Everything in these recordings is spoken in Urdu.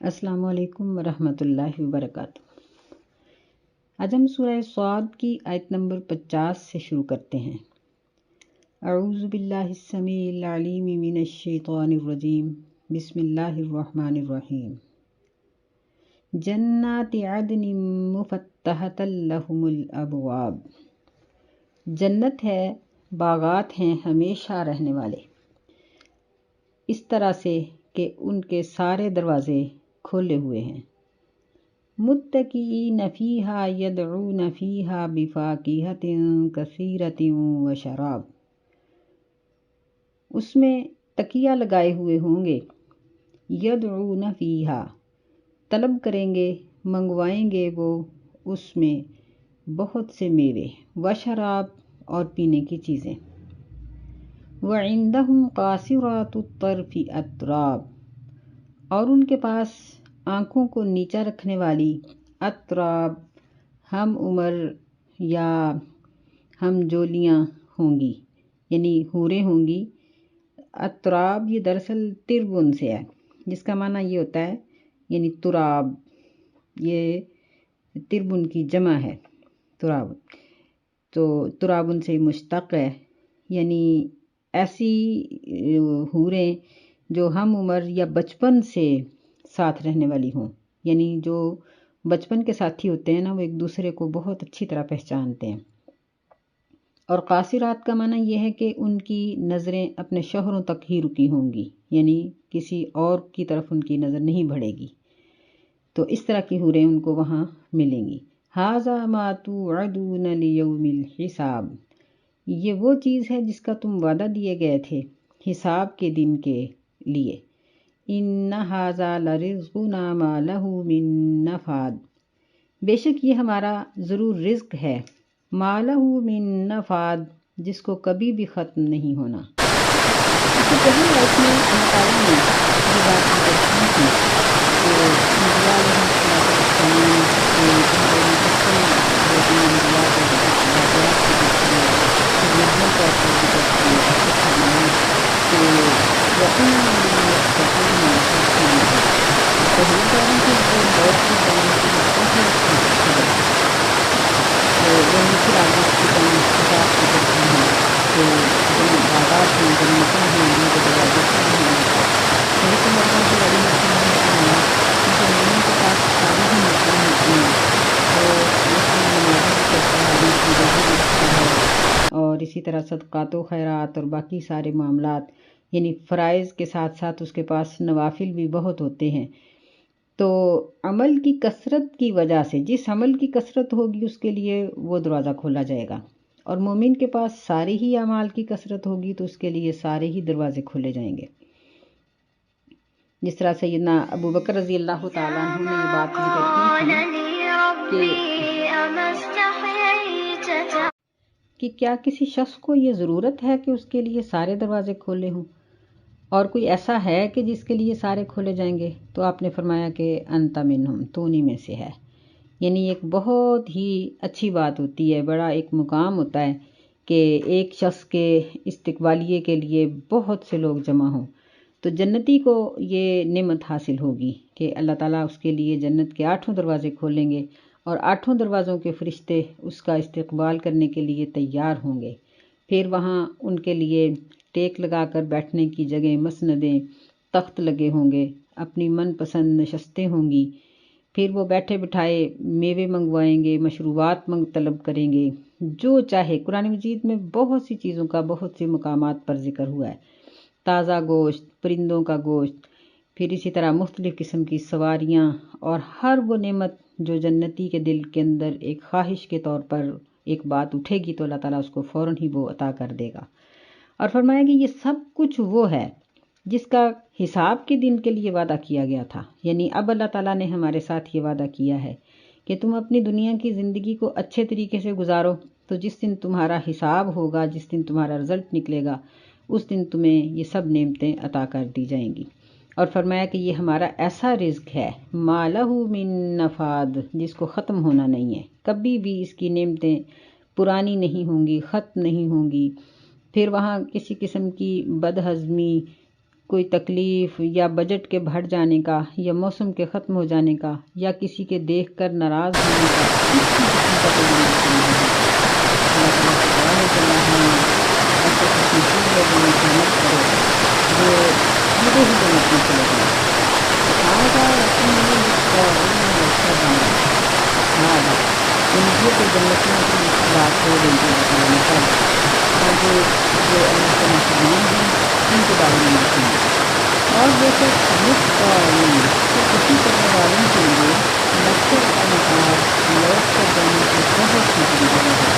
السلام علیکم ورحمۃ اللہ وبرکاتہ۔ آج ہم سورہ صاد کی آیت نمبر 50 سے شروع کرتے ہیں۔ اعوذ باللہ السمیع العلیم من الشیطان الرجیم، بسم اللہ الرحمن الرحیم۔ جنات عدن مفتحۃ لہم الابواب، جنت ہے، باغات ہیں ہمیشہ رہنے والے، اس طرح سے کہ ان کے سارے دروازے کھولے ہوئے ہیں۔ متکئین فیہا یدعون فیہا بفاکہۃ کثیرۃ وشراب، اس میں تکیہ لگائے ہوئے ہوں گے۔ یدعون فیہا، طلب کریں گے، منگوائیں گے وہ اس میں بہت سے میوے، وشراب اور پینے کی چیزیں۔ وعندہم قاصرات الطرف اتراب، اور ان کے پاس آنکھوں کو نیچا رکھنے والی اتراب، ہم عمر یا ہم جولیاں ہوں گی، یعنی حوریں ہوں گی۔ اتراب یہ دراصل تربن سے ہے، جس کا معنی یہ ہوتا ہے، یعنی تراب، یہ تربن کی جمع ہے تراب، تو ترابن سے مشتق ہے، یعنی ایسی حوریں جو ہم عمر یا بچپن سے ساتھ رہنے والی ہوں، یعنی جو بچپن کے ساتھی ہوتے ہیں نا، وہ ایک دوسرے کو بہت اچھی طرح پہچانتے ہیں۔ اور قاصرات کا معنی یہ ہے کہ ان کی نظریں اپنے شوہروں تک ہی رکی ہوں گی، یعنی کسی اور کی طرف ان کی نظر نہیں بڑھے گی، تو اس طرح کی حوریں ان کو وہاں ملیں گی۔ ھذا ما توعدون لیوم الحساب، یہ وہ چیز ہے جس کا تم وعدہ دیے گئے تھے حساب کے دن کے لیے۔ ان ھذا لرزقنا ما لہ من نفاد، بے شک یہ ہمارا ضرور رزق ہے، ما لہ من نفاد، جس کو کبھی بھی ختم نہیں ہونا۔ اس سے پہلے آیت میں اللہ تعالیٰ نے یہ بات ذکر کی تھی کہ انبیاء علیہ السلام کے بارے میں مسلسل وہ اپنے انبیاء کو واقعات ذکر کیے، خدمتوں کا ذکر کیے، اور پھر فرمایا کہ وَإِنَّ لِلْمُتَّقِينَ لَحُسْنَ مَآب، اور پرہیزگاروں کے لیے لوٹ کر جانے کی بہت ہی اچھی جگہ ہے۔ تو یعنی پھر آگے اس کی صفات ذکر کی ہیں کہ باغات ہیں، جنتیں ہیں، ان کے دروازے کھلے ہوں گے۔ حضرت عمر رضی اللہ عنہ نے فرمایا کہ مومن کے پاس ساری ہی نعمتیں ہوتی ہیں، وہ مسلم نمازیں بھی کرتا ہے، بیچ میں روزے بھی رکھتا ہے، اور اسی طرح صدقات و خیرات اور باقی سارے معاملات، یعنی فرائض کے ساتھ ساتھ اس کے پاس نوافل بھی بہت ہوتے ہیں۔ تو عمل کی کثرت کی وجہ سے، جس عمل کی کثرت ہوگی اس کے لیے وہ دروازہ کھولا جائے گا، اور مومن کے پاس ساری ہی اعمال کی کثرت ہوگی تو اس کے لیے سارے ہی دروازے کھولے جائیں گے۔ جس طرح سیدنا ابو بکر رضی اللہ تعالیٰ عنہ نے یہ بات ذکر کی تھی کہ کیا کسی شخص کو یہ ضرورت ہے کہ اس کے لیے سارے دروازے کھولے ہوں، اور کوئی ایسا ہے کہ جس کے لیے سارے کھولے جائیں گے؟ تو آپ نے فرمایا کہ انت منہم، تو انہی میں سے ہے۔ یعنی ایک بہت ہی اچھی بات ہوتی ہے، بڑا ایک مقام ہوتا ہے کہ ایک شخص کے استقبالیے کے لیے بہت سے لوگ جمع ہوں، تو جنتی کو یہ نعمت حاصل ہوگی کہ اللہ تعالیٰ اس کے لیے جنت کے 8 دروازے کھولیں گے، اور 8 دروازوں کے فرشتے اس کا استقبال کرنے کے لیے تیار ہوں گے۔ پھر وہاں ان کے لیے ٹیک لگا کر بیٹھنے کی جگہ، مسندیں، تخت لگے ہوں گے، اپنی من پسند نشستیں ہوں گی، پھر وہ بیٹھے بٹھائے میوے منگوائیں گے، مشروبات طلب کریں گے، جو چاہے۔ قرآن مجید میں بہت سی چیزوں کا بہت سی مقامات پر ذکر ہوا ہے، تازہ گوشت، پرندوں کا گوشت، پھر اسی طرح مختلف قسم کی سواریاں، اور ہر وہ نعمت جو جنتی کے دل کے اندر ایک خواہش کے طور پر ایک بات اٹھے گی تو اللہ تعالیٰ اس کو فوراً ہی وہ عطا کر دے گا۔ اور فرمایا کہ یہ سب کچھ وہ ہے جس کا حساب کے دن کے لیے وعدہ کیا گیا تھا، یعنی اب اللہ تعالیٰ نے ہمارے ساتھ یہ وعدہ کیا ہے کہ تم اپنی دنیا کی زندگی کو اچھے طریقے سے گزارو، تو جس دن تمہارا حساب ہوگا، جس دن تمہارا رزلٹ نکلے گا، اس دن تمہیں یہ سب نعمتیں عطا کر دی جائیں گی۔ اور فرمایا کہ یہ ہمارا ایسا رزق ہے، ما لہ من نفاد، جس کو ختم ہونا نہیں ہے، کبھی بھی اس کی نعمتیں پرانی نہیں ہوں گی، ختم نہیں ہوں گی۔ پھر وہاں کسی قسم کی بد ہضمی، کوئی تکلیف یا بجٹ کے بڑھ جانے کا یا موسم کے ختم ہو جانے کا یا کسی کے دیکھ کر ناراض ہونے کا، اس کی قسم کا کوئی موقع نہیں ہوگا۔ اللہ تعالیٰ سے دعا ہے کہ اللہ ہمیں ایسے خوش نصیب لوگوں میں شامل کرے جو سیدھے ہی جنت میں چلے جائیں۔ هذا وإن للطاغين لشر هذا، یعنی یہ تو جنتیوں کی بات ہو گئی جو اللہ تعالیٰ نے کر دی۔ آگے جو اللہ کے نافرمان ہیں ان کے بارے میں لکھیں گے، اور بے شک للطاغین تو اسی کرنے والوں کے لیے لشر لوٹ کر جانے کی بہت ہی بری جگہ ہے۔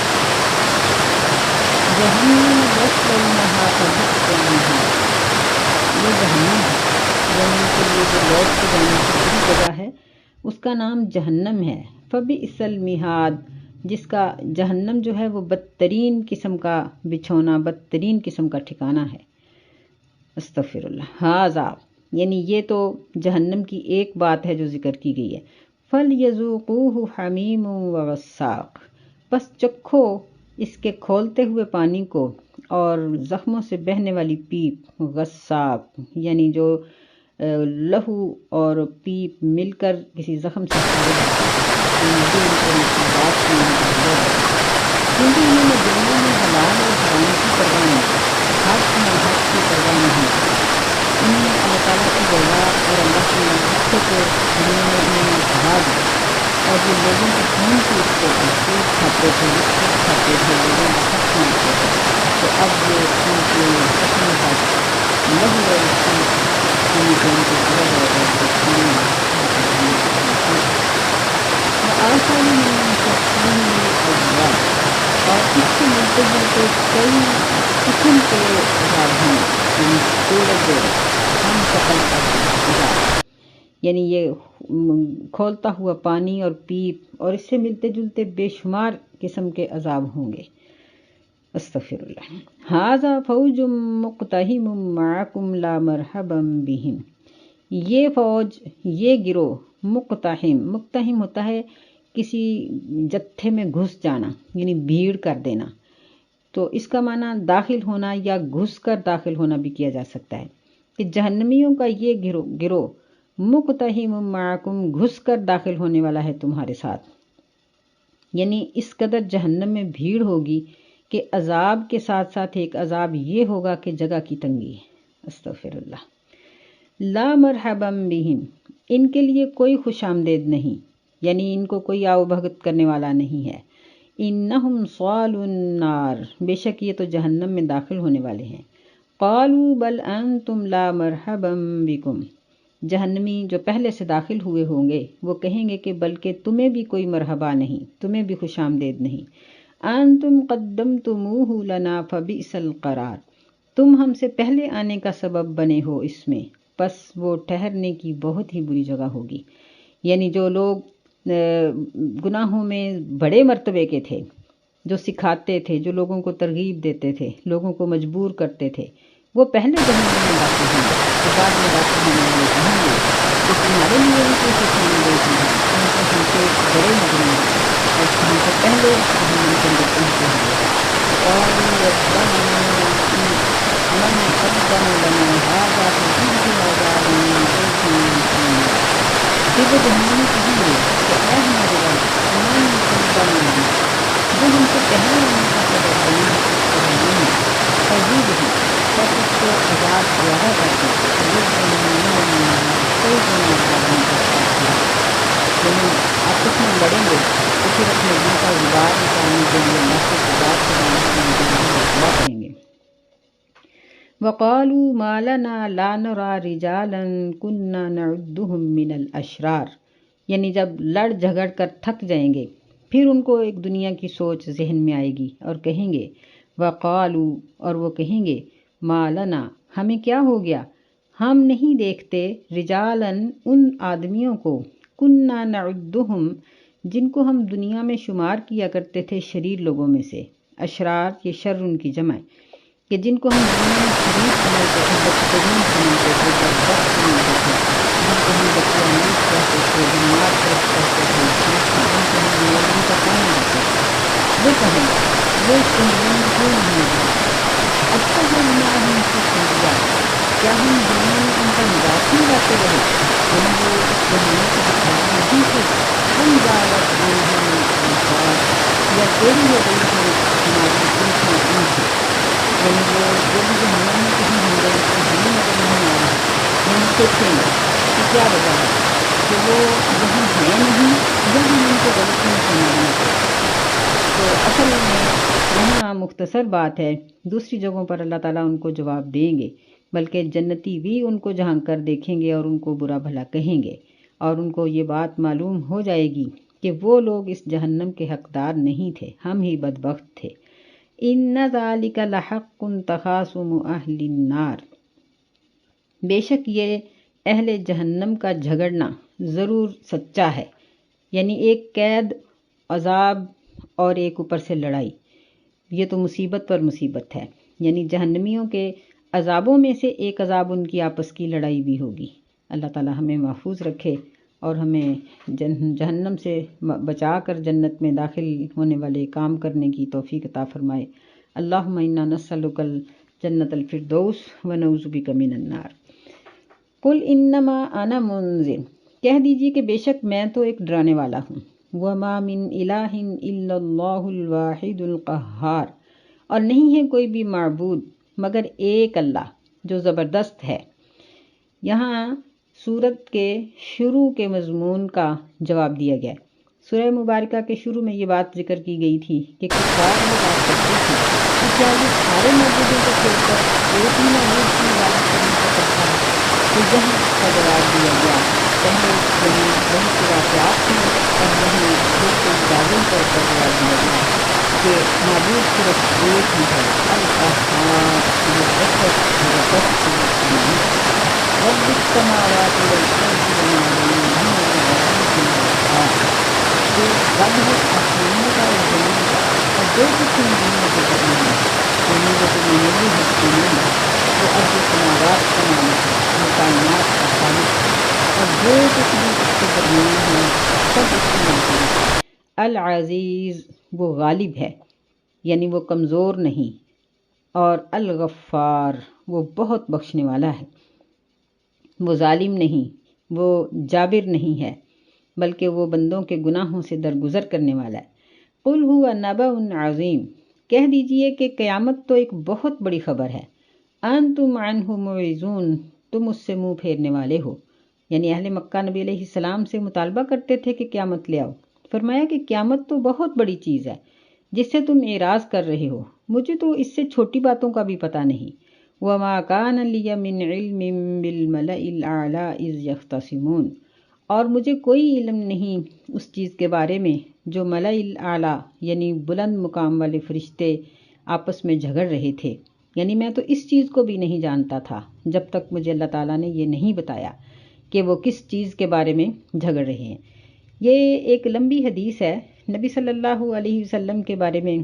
جہنم یصلونہا فبئس المہاد، یہ جہنم ہے، یعنی ان کے لیے جو لوٹ کے جانے کی بری جگہ ہے اس کا نام جہنم ہے۔ فبئس المہاد، جس کا جہنم جو ہے وہ بدترین قسم کا بچھونا، بدترین قسم کا ٹھکانہ ہے۔ استغفر اللہ۔ ھذا، یعنی یہ تو جہنم کی ایک بات ہے جو ذکر کی گئی ہے۔ فَلْيَذُوقُوهُ حَمِیمٌ وَغَسَّاقٌ، بس چکھو اس کے کھولتے ہوئے پانی کو اور زخموں سے بہنے والی پیپ، غساق یعنی جو لہو اور پیپ مل کر کسی زخم سے خارج ہوتا ہے، یہ ان کو مشروبات کی ان کا ذوق ہے، کیونکہ انہوں نے دنیا میں حلال اور حرام کی پرواہ نہیں کی، حق ناحق کی پرواہ نہیں کی۔ انہوں نے اللہ تعالیٰ کی رضا اور اللہ کے راستے کو دنیا میں انہوں نے بڑھا دیا، اور یہ لوگوں کی خون کی اٹھتے تھے، سود کھاتے تھے، رشوت کھاتے تھے، لوگوں کا حق مارتے تھے، تو اب یہ ان کے زخم حق لہو اور پیپ پینے کو ان کو ضرور جائے گا، جو کھانے گے اللہ تعالیٰ ہمیں اس سے محفوظ رکھے۔ وآخر من شکلہ ازواج، اور اس سے ملتے جلتے کئی قسم کے عذاب ہوں گے، یعنی جوڑے جوڑے ہم شکل عذاب، یعنی یہ کھولتا ہوا پانی اور پیپ اور اس سے ملتے جلتے بے شمار قسم کے عذاب ہوں گے۔ استغفر اللہ۔ ھذا فوج مقتحم معکم لا مرحبا بہم، یہ فوج، یہ گروہ، مقتحم ہوتا ہے کسی جتھے میں گھس جانا، یعنی بھیڑ کر دینا، تو اس کا معنی داخل ہونا یا گھس کر داخل ہونا بھی کیا جا سکتا ہے، کہ جہنمیوں کا یہ گروہ مقتحم معکم، گھس کر داخل ہونے والا ہے تمہارے ساتھ، یعنی اس قدر جہنم میں بھیڑ ہوگی کہ عذاب کے ساتھ ساتھ ایک عذاب یہ ہوگا کہ جگہ کی تنگی ہے۔ استغفر اللہ۔ لا مرحبا بہم، ان کے لیے کوئی خوش آمدید نہیں، یعنی ان کو کوئی آؤ بھگت کرنے والا نہیں ہے۔ انہم صالو النار، بے شک یہ تو جہنم میں داخل ہونے والے ہیں۔ قالوا بل انتم لا مرحبا بکم، جہنمی جو پہلے سے داخل ہوئے ہوں گے وہ کہیں گے کہ بلکہ تمہیں بھی کوئی مرحبا نہیں، تمہیں بھی خوش آمدید نہیں۔ انتم قدمتموہ لنا فبئس القرار، تم ہم سے پہلے آنے کا سبب بنے ہو اس میں، پس وہ ٹھہرنے کی بہت ہی بری جگہ ہوگی۔ یعنی جو لوگ گناہوں میں بڑے مرتبے کے تھے، جو سکھاتے تھے، جو لوگوں کو ترغیب دیتے تھے، لوگوں کو مجبور کرتے تھے، وہ پہلے جہنم میں داخل ہوں گے، تو بعد میں داخل ہونے والے کہیں گے کہ تمہارے لیے بھی کوئی خوش آمدید نہیں، تم تو ہم سے بڑے مجرم ہو اور ہم سے پہلے جہنم کے اندر پہنچے ہوئے ہو۔ قالوا ربنا من قدم لنا هذا فزده عذابا من ضيف في النار، پھر وہ جہنمی کہیں گے کہ اے ہمارے رب، من قدم لنا، جو ہم سے پہلے آنے کا سبب بنا ہے اس جہنم میں، فزده، بس اس کو عذاب زیادہ کر دے، ضدا من النار، کئی گنا عذاب ان پر اور بڑھا دے، یعنی آپس میں لڑیں گے تو پھر اپنے دل کا غبار نکالنے کے لیے اللہ سے فریاد کریں گے، سمجھیں گے، دعا کریں گے۔ وقالوا ما لنا لا نرى رجالا كنا نعدهم من الاشرار، یعنی جب لڑ جھگڑ کر تھک جائیں گے پھر ان کو ایک دنیا کی سوچ ذہن میں آئے گی اور کہیں گے وقالوا، اور وہ کہیں گے ما لنا، ہمیں کیا ہو گیا، ہم نہیں دیکھتے رجالا، ان آدمیوں کو، كنا نعدهم، جن کو ہم دنیا میں شمار کیا کرتے تھے شریر لوگوں میں سے، اشرار یہ شر ان کی جمع ہے، کہ جن کو ہم دنیا میں شریر سمجھتے تھے، بدترین سمجھتے تھے، بدبخت سمجھتے تھے، جن کو ہم دقیانوس کہتے تھے، جنات پرست کہتے تھے، جن کو ہم مولوی کا تانا دیتے تھے، وہ کہیں گے، وہ اس جہنم میں کیوں نہیں نظر آ رہے، اتخذناہم سخریا، کیا ہم دنیا میں ان کا مذاق نہیں اڑاتے رہے؟ یعنی وہ اس زمانے کے حقدار نہیں تھے؟ ہم زاغت عنہم الابصار، یا ٹیڑھی ہو گئی ہیں ہماری آنکھیں ان سے، یعنی وہ جو بھی جہنم میں کہیں ہوں گے ان کو ہمیں نظر نہیں آ رہا۔ یعنی سوچیں گے کہ کیا وجہ ہے کہ وہ یہاں ہیں نہیں، یا ہم ان کو غلطی میں سے معلوم کرتے ہیں۔ تو اصل میں یہاں مختصر بات ہے، دوسری جگہوں پر اللہ تعالیٰ ان کو جواب دیں گے، بلکہ جنتی بھی ان کو جھانک کر دیکھیں گے اور ان کو برا بھلا کہیں گے، اور ان کو یہ بات معلوم ہو جائے گی کہ وہ لوگ اس جہنم کے حقدار نہیں تھے، ہم ہی بدبخت تھے۔ ان ذالک لحق تخاصم اہل النار، بے شک یہ اہل جہنم کا جھگڑنا ضرور سچا ہے، یعنی ایک قید، عذاب اور ایک اوپر سے لڑائی، یہ تو مصیبت پر مصیبت ہے۔ یعنی جہنمیوں کے عذابوں میں سے ایک عذاب ان کی آپس کی لڑائی بھی ہوگی۔ اللہ تعالیٰ ہمیں محفوظ رکھے اور ہمیں جہنم سے بچا کر جنت میں داخل ہونے والے کام کرنے کی توفیق عطا فرمائے۔ اللہم انا نسألک الجنت الفردوس ونعوذ بک من النار۔ قل انما انا منذر، کہہ دیجیے کہ بے شک میں تو ایک ڈرانے والا ہوں۔ وما من الہ الا اللہ الواحد القہار، اور نہیں ہے کوئی بھی معبود مگر ایک اللہ جو زبردست ہے۔ یہاں سورت کے شروع کے مضمون کا جواب دیا گیا ہے۔ سورہ مبارکہ کے شروع میں یہ بات ذکر کی گئی تھی کہ کفار یہ بات کرتے تھے کہ کیا یہ سارے معبودوں کو چھوڑ کر ایک ہی معبود کی عبادت کرنے کو کرتا ہے؟ تو یہاں اس کا جواب دیا گیا۔ پہلے یعنی بہت سے واقعات ہیں اور یہاں بالکل واضح طور پر جواب دیا گیا کہ معبود صرف ایک ہی ہے، القہار، جو بہت زبردست مالک ہے۔ رب السماوات والارض وما بینہما العزیز الغفار، جو رب ہے آسمانوں کا اور زمین کا اور جو کچھ ان دونوں کے درمیان ہے، یعنی وہ تو معمولی ہستی نہیں، وہ ارض و سماوات کا مالک ہے، وہ کائنات کا خالق ہے، اور جو کچھ بھی اس کے درمیان ہے سب اس کی ملکیت ہے۔ العزیز، وہ غالب ہے، یعنی وہ کمزور نہیں، اور الغفار، وہ بہت بخشنے والا ہے، وہ ظالم نہیں، وہ جابر نہیں ہے، بلکہ وہ بندوں کے گناہوں سے درگزر کرنے والا ہے۔ قل هو نبأ عظیم، کہہ دیجئے کہ قیامت تو ایک بہت بڑی خبر ہے۔ انتم عنہ معرضون، تم اس سے منہ پھیرنے والے ہو۔ یعنی اہل مکہ نبی علیہ السلام سے مطالبہ کرتے تھے کہ قیامت لے آؤ۔ فرمایا کہ قیامت تو بہت بڑی چیز ہے جس سے تم اعراض کر رہے ہو، مجھے تو اس سے چھوٹی باتوں کا بھی پتہ نہیں۔ وَمَا كَانَ لِيَ مِنْ عِلْمٍ بِالْمَلَإِ الْأَعْلَىٰ إِذْ يَخْتَصِمُونَ، اور مجھے کوئی علم نہیں اس چیز کے بارے میں جو ملأ الاعلیٰ یعنی بلند مقام والے فرشتے آپس میں جھگڑ رہے تھے۔ یعنی میں تو اس چیز کو بھی نہیں جانتا تھا جب تک مجھے اللہ تعالیٰ نے یہ نہیں بتایا کہ وہ کس چیز کے بارے میں جھگڑ رہے ہیں۔ یہ ایک لمبی حدیث ہے، نبی صلی اللہ علیہ وسلم کے بارے میں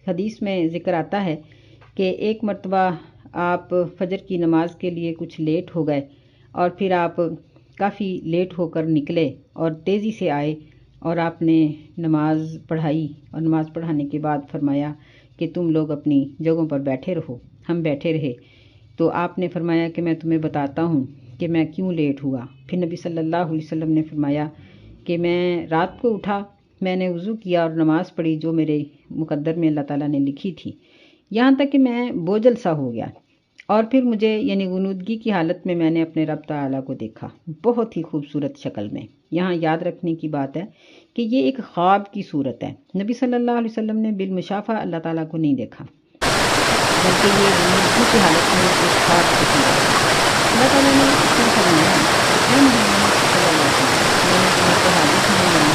حدیث میں ذکر آتا ہے کہ ایک مرتبہ آپ فجر کی نماز کے لیے کچھ لیٹ ہو گئے، اور پھر آپ کافی لیٹ ہو کر نکلے اور تیزی سے آئے، اور آپ نے نماز پڑھائی، اور نماز پڑھانے کے بعد فرمایا کہ تم لوگ اپنی جگہوں پر بیٹھے رہو۔ ہم بیٹھے رہے تو آپ نے فرمایا کہ میں تمہیں بتاتا ہوں کہ میں کیوں لیٹ ہوا۔ پھر نبی صلی اللہ علیہ وسلم نے فرمایا کہ میں رات کو اٹھا، میں نے وضو کیا اور نماز پڑھی جو میرے مقدر میں اللہ تعالیٰ نے لکھی تھی، یہاں تک کہ میں بوجھل سا ہو گیا، اور پھر مجھے یعنی غنودگی کی حالت میں نے اپنے رب تعالیٰ کو دیکھا بہت ہی خوبصورت شکل میں۔ یہاں یاد رکھنے کی بات ہے کہ یہ ایک خواب کی صورت ہے، نبی صلی اللہ علیہ وسلم نے بالمشافہ اللہ تعالیٰ کو نہیں دیکھا، بلکہ یہ غنودگی کی حالت میں ایک خواب کی صورت ہے۔ اللہ تعالیٰ نے اس میں فرمایا کہ اے محمد صلی اللہ علیہ وسلم، میں نے تمہیں تو حادث نہیں بنا۔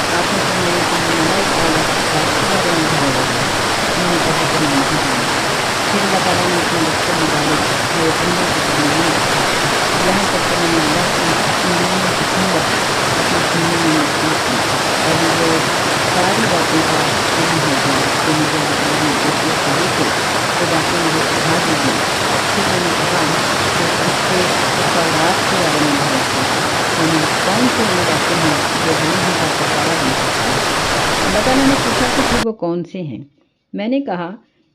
آپ نے فرمایا کہ یہ ملائک اعلیٰ کس بات کے بارے میں جھگڑ رہے ہیں؟ میں نے کہا کہ میں نہیں جانتا۔ پھر اللہ تعالیٰ نے اپنا دفتر نکالے، وہ بندوں کے درمیان رکھا، یہاں تک کہ میں نے اللہ کی انگلیوں کی ٹھنڈک اپنے سینے میں محسوس کی، اور مجھے ساری باتوں کا علم ہو گیا جو مجھے اللہ تعالیٰ نے ایک بتائے تھے، وہ باتیں مجھے سکھا دی گئیں۔ پھر میں نے کہا کہ فرشتے اس سوالات کے بارے میں بھڑکتے ہیں، یعنی کون سے وہ باتیں ہیں جو گناہوں کا کفارہ بن سکتی ہیں۔ اللہ تعالیٰ نے پوچھا کہ پھر وہ کون سے ہیں؟ میں نے کہا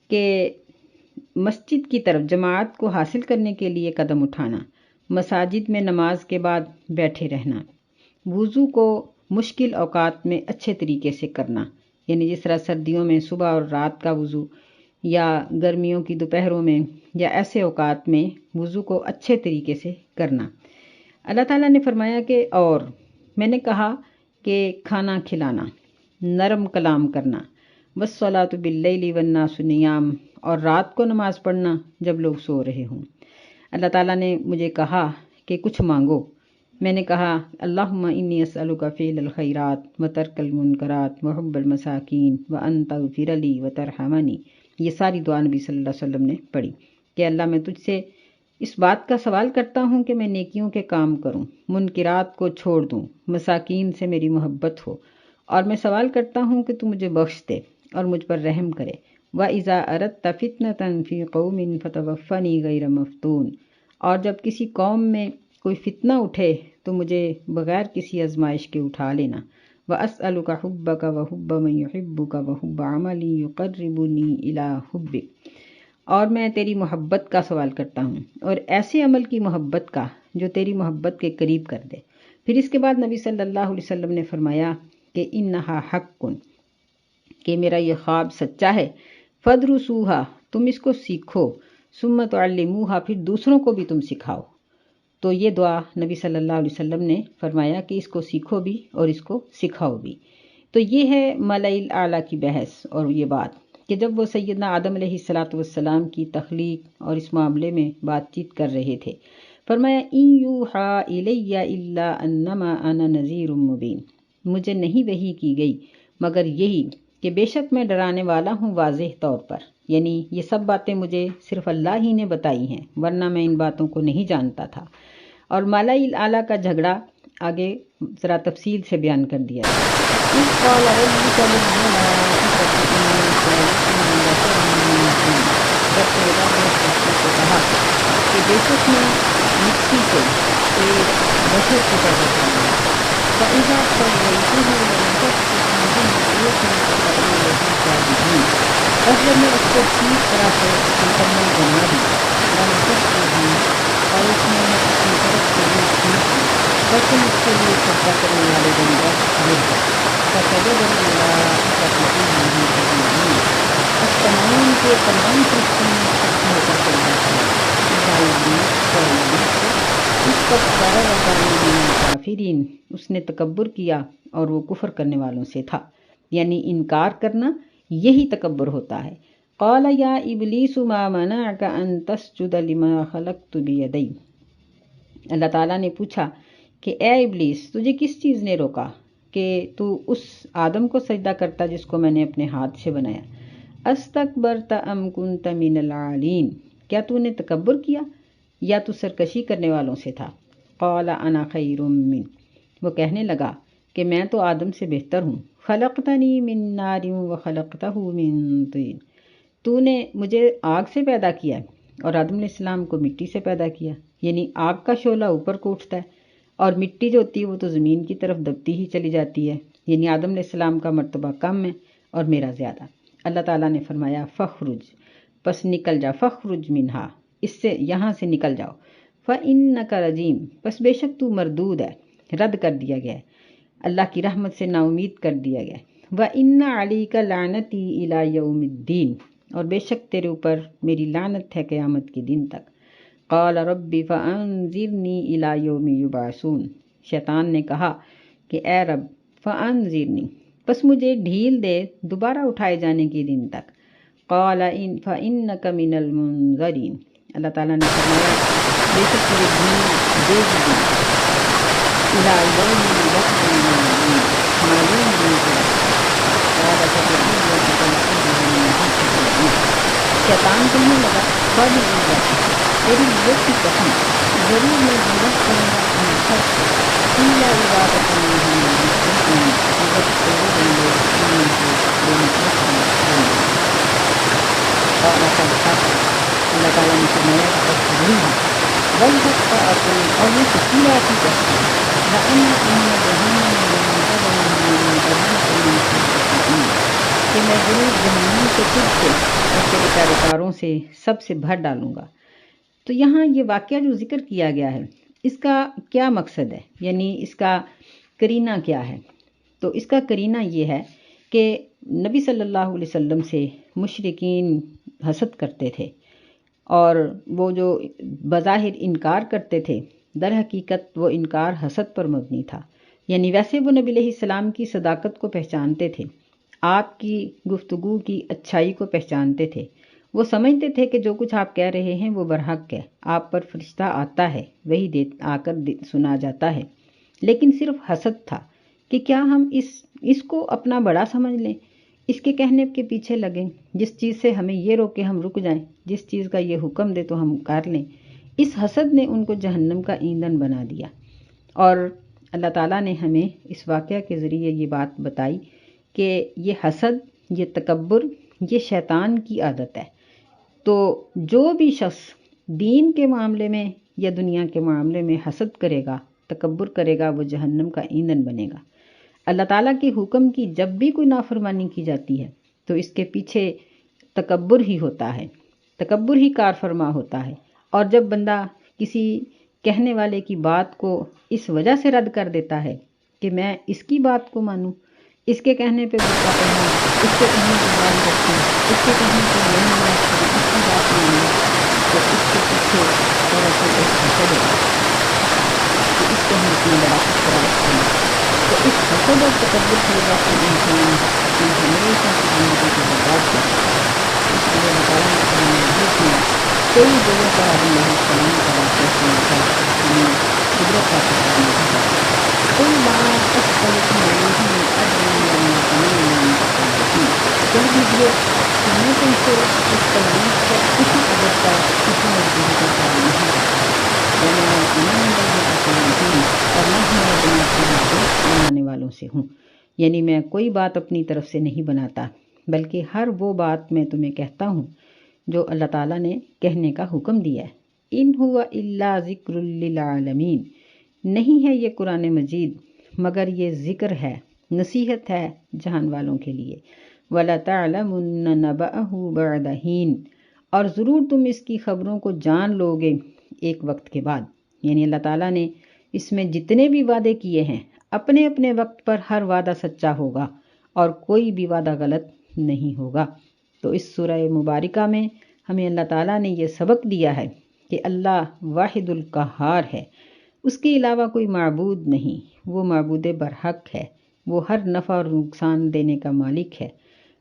کہ مسجد کی طرف جماعت کو حاصل کرنے کے لیے قدم اٹھانا، مساجد میں نماز کے بعد بیٹھے رہنا، وضو کو مشکل اوقات میں اچھے طریقے سے کرنا، یعنی جس طرح سردیوں میں صبح اور رات کا وضو، یا گرمیوں کی دوپہروں میں، یا ایسے اوقات میں وضو کو اچھے طریقے سے کرنا۔ اللہ تعالیٰ نے فرمایا کہ اور میں نے کہا کہ کھانا کھلانا، نرم کلام کرنا، والصلاۃ باللیل والناس نیام، اور رات کو نماز پڑھنا جب لوگ سو رہے ہوں۔ اللہ تعالیٰ نے مجھے کہا کہ کچھ مانگو۔ میں نے کہا اللہم انی اسألک فعل الخیرات وترک المنکرات وحب المساکین وان تغفر لی وترحمنی۔ یہ ساری دعا نبی صلی اللہ علیہ وسلم نے پڑھی کہ اللہ میں تجھ سے اس بات کا سوال کرتا ہوں کہ میں نیکیوں کے کام کروں، منکرات کو چھوڑ دوں، مساکین سے میری محبت ہو، اور میں سوال کرتا ہوں کہ تو مجھے بخش دے اور مجھ پر رحم کرے۔ وَإِذَا أَرَدْتَ فِتْنَةً فِي قَوْمٍ فَتَوَفَّنِي غَيْرَ مَفْتُونٍ، اور جب کسی قوم میں کوئی فتنہ اٹھے تو مجھے بغیر کسی آزمائش کے اٹھا لینا۔ وَأَسْأَلُكَ حُبَّكَ وَحُبَّ مَن يُحِبُّكَ وَحُبَّ عَمَلٍ يُقَرِّبُنِي إِلَىٰ حُبِّكَ، اور میں تیری محبت کا سوال کرتا ہوں، اور ایسے عمل کی محبت کا جو تیری محبت کے قریب کر دے۔ پھر اس کے بعد نبی صلی اللہ علیہ وسلم نے فرمایا کہ انہا حق، کہ میرا یہ خواب سچا ہے، فدرسوہا، تم اس کو سیکھو، ثم تعلموہا، پھر دوسروں کو بھی تم سکھاؤ۔ تو یہ دعا نبی صلی اللہ علیہ وسلم نے فرمایا کہ اس کو سیکھو بھی اور اس کو سکھاؤ بھی۔ تو یہ ہے ملائل اعلیٰ کی بحث اور یہ بات کہ جب وہ سیدنا آدم علیہ السلام کی تخلیق اور اس معاملے میں بات چیت کر رہے تھے، فرمایا ان یوحا الی الا انما انا نذیر مبین، مجھے نہیں وحی کی گئی مگر یہی کہ بے شک میں ڈرانے والا ہوں واضح طور پر، یعنی یہ سب باتیں مجھے صرف اللہ ہی نے بتائی ہیں ورنہ میں ان باتوں کو نہیں جانتا تھا۔ اور ملائل اعلیٰ کا جھگڑا آگے ذرا تفصیل سے بیان کر دیا ہے۔ اذ قال ربک للملائکۃ انی خالق بشرا من طین، جب کہ رب نے فرشتوں سے کہا کہ بے شک میں مٹی سے ایک بشر کو پیدا کروں گا۔ فَإِذَا سَوَّيْتُهُ وَنَفَخْتُ فِيهِ مِن رُّوحِي فَقَعُوا لَهُ سَاجِدِينَ، بس جب میں اس کو ٹھیک طرح سے مکمل بنا دی، وَنَفَخْتُ فِيهِ، اور اس میں میں اپنی طرف سے روح پھونک دی، بس تم اس کے لیے سجدہ کرنے والے بن کر گر جاؤ۔ فَسَجَدَ الْمَلَائِكَةُ كُلُّهُمْ أَجْمَعُونَ، بس تمام کے تمام فرشتوں نے اکٹھے ہو کر سجدہ کیا، الا ابلیس، سوائے ابلیس کے، استکبر وکان من الکافرین، اس نے تکبر کیا اور وہ کفر کرنے والوں سے تھا، یعنی انکار کرنا یہی تکبر ہوتا ہے۔ قال یا ابلیس ما منعک ان تسجد لما خلقت بیدی، اللہ تعالیٰ نے پوچھا کہ اے ابلیس، تجھے کس چیز نے روکا کہ تو اس آدم کو سجدہ کرتا جس کو میں نے اپنے ہاتھ سے بنایا؟ استکبرت ام کنت من العالین، کیا تو نے تکبر کیا یا تو سرکشی کرنے والوں سے تھا؟ قال انا خیر من، وہ کہنے لگا کہ میں تو آدم سے بہتر ہوں، خلقتنی من نار وخلقتہ من طین، تو نے مجھے آگ سے پیدا کیا اور آدم علیہ السلام کو مٹی سے پیدا کیا، یعنی آگ کا شعلہ اوپر کو اٹھتا ہے اور مٹی جو ہوتی ہے وہ تو زمین کی طرف دبتی ہی چلی جاتی ہے، یعنی آدم علیہ السلام کا مرتبہ کم ہے اور میرا زیادہ۔ اللہ تعالیٰ نے فرمایا فخرج، پس نکل جا، فخرج منہا، اس سے یہاں سے نکل جاؤ، فإنک رجیم، پس بے شک تو مردود ہے، رد کر دیا گیا ہے، اللہ کی رحمت سے نا امید کر دیا گیا ہے۔ وَإِنَّ عَلَيْكَ لَعْنَتِي إِلَىٰ يَوْمِ الدِّينِ، اور بے شک تیرے اوپر میری لعنت ہے قیامت کے دن تک۔ قال رب فأنذرنی إِلَىٰ يَوْمِ يُبْعَثُونَ، شیطان نے کہا کہ اے رب فأنذرنی، پس مجھے ڈھیل دے دوبارہ اٹھائے جانے کے دن تک۔ قال فإنک من المنذرین، اللہ تعالیٰ نے فرمایا بے شک تجھے ڈھیل دے دی گئی، إِلَىٰ يَوْمِ وقت معلوم، معلوم دن تک۔ قال فبعزتك لأغوينهم أجمعين، شیطان کہنے لگا فبعزتك، تیری عزت کی قسم، ضرور میں گمراہ کروں گا ان سب کو، إلا عبادك منهم المخلصين، مگر تیرے بندے ان میں سے جو مخلص ہیں وہ نہیں۔ قال فالحق، اللہ تعالیٰ نے فرمایا کہ بس وہی ہے، والحق اقول، اور یہ سچی بات ہی کہتا ہوں، لأملأن جہنم منك ومن تبعك منكم أجمعين، کہ کہ میں ضرور جہنم کو تجھ سے اور تیرے پیروکاروں سے سب سے بھر ڈالوں گا۔ تو یہاں یہ واقعہ جو ذکر کیا گیا ہے اس کا کیا مقصد ہے، یعنی اس کا کرینہ کیا ہے؟ تو اس کا کرینہ یہ ہے کہ نبی صلی اللہ علیہ وسلم سے مشرکین حسد کرتے تھے، اور وہ جو بظاہر انکار کرتے تھے در حقیقت وہ انکار حسد پر مبنی تھا۔ یعنی ویسے وہ نبی علیہ السلام کی صداقت کو پہچانتے تھے، آپ کی گفتگو کی اچھائی کو پہچانتے تھے، وہ سمجھتے تھے کہ جو کچھ آپ کہہ رہے ہیں وہ برحق ہے، آپ پر فرشتہ آتا ہے، وہی آ کر سنا جاتا ہے، لیکن صرف حسد تھا کہ کیا ہم اس کو اپنا بڑا سمجھ لیں، اس کے کہنے کے پیچھے لگیں، جس چیز سے ہمیں یہ روکے ہم رک جائیں، جس چیز کا یہ حکم دے تو ہم کر لیں۔ اس حسد نے ان کو جہنم کا ایندھن بنا دیا، اور اللہ تعالیٰ نے ہمیں اس واقعہ کے ذریعے یہ بات بتائی کہ یہ حسد، یہ تکبر، یہ شیطان کی عادت ہے۔ تو جو بھی شخص دین کے معاملے میں یا دنیا کے معاملے میں حسد کرے گا، تکبر کرے گا، وہ جہنم کا ایندھن بنے گا۔ اللہ تعالیٰ کے حکم کی جب بھی کوئی نافرمانی کی جاتی ہے تو اس کے پیچھے تکبر ہی ہوتا ہے، تکبر ہی کار فرما ہوتا ہے، اور جب بندہ کسی کہنے والے کی بات کو اس وجہ سے رد کر دیتا ہے کہ میں اس کی بات کو مانوں، اس کے کہنے پہ غصہ کروں، اس کے کہنے پہ بات رکھوں، اس کے کہنے پہ نہیں نماز کروں، اس کی بات مانوں، تو اس کے پیچھے دراصل ایک حسد ہے کہ اس کو ہم اپنا بڑا خطرہ رکھتے ہیں۔ تو اس حسد اور تکبر کی وجہ سے انسان اپنی ہمیشہ کی زندگی کو برباد کر دیتا ہے۔ اس لیے اللہ تعالیٰ نے قرآن مجید میں کئی جگہوں پر آدم علیہ السلام کا واقعہ سنا کر ہمیں عبرت حاصل کرنے کی بات کی۔ قُلْ لَا أَسْأَلُكُمْ عَلَيْهِ مِنْ أَجْرٍ وَمَا أَنَا مِنَ الْمُصَلِّحِينَ، کہہ دیجئے کہ میں تم سے اس تبلیغ پر کسی اجر کا، کسی مزدوری کا سوال نہیں کرتا، وَمَا أَنَا مِنَ الْمُصَلِّحِينَ، اور نہ ہی میں بنا چیزوں کو بنانے والوں سے ہوں۔ یعنی میں کوئی بات اپنی طرف سے نہیں بناتا، بلکہ ہر وہ بات میں تمہیں کہتا ہوں جو اللہ تعالیٰ نے کہنے کا حکم دیا ہے۔ ان ہوا الا ذکر للعالمین، نہیں ہے یہ قرآن مجید مگر یہ ذکر ہے، نصیحت ہے جہان والوں کے لیے۔ وَلَتَعْلَمُنَّ نَبَأَهُ بَعْدَ حِینٍ، اور ضرور تم اس کی خبروں کو جان لو گے ایک وقت کے بعد۔ یعنی اللہ تعالیٰ نے اس میں جتنے بھی وعدے کیے ہیں اپنے اپنے وقت پر ہر وعدہ سچا ہوگا اور کوئی بھی وعدہ غلط نہیں ہوگا۔ تو اس سورہ مبارکہ میں ہمیں اللہ تعالیٰ نے یہ سبق دیا ہے کہ اللہ واحد القہار ہے، اس کے علاوہ کوئی معبود نہیں، وہ معبود برحق ہے، وہ ہر نفع اور نقصان دینے کا مالک ہے،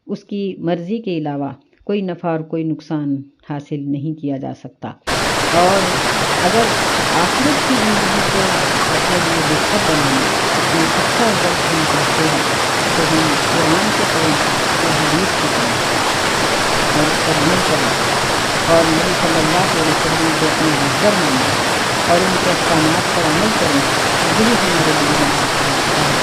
اس کی مرضی کے علاوہ کوئی نفع اور کوئی نقصان حاصل نہیں کیا جا سکتا۔ اور اگر آخرت کی زندگی کو اپنے لیے بہتر بنانا، اپنا اچھا وقت ہم چاہتے ہیں تو ہم قرآن کو پڑھیں اور حدیث کو پڑھیں اور اس پر عمل کریں، اور نبی صلی اللہ علیہ وسلم کو اپنا رہبر مانیں اور ان کے احکامات پر عمل کریں، یہی ہمارے لیے نجات کا راستہ ہے۔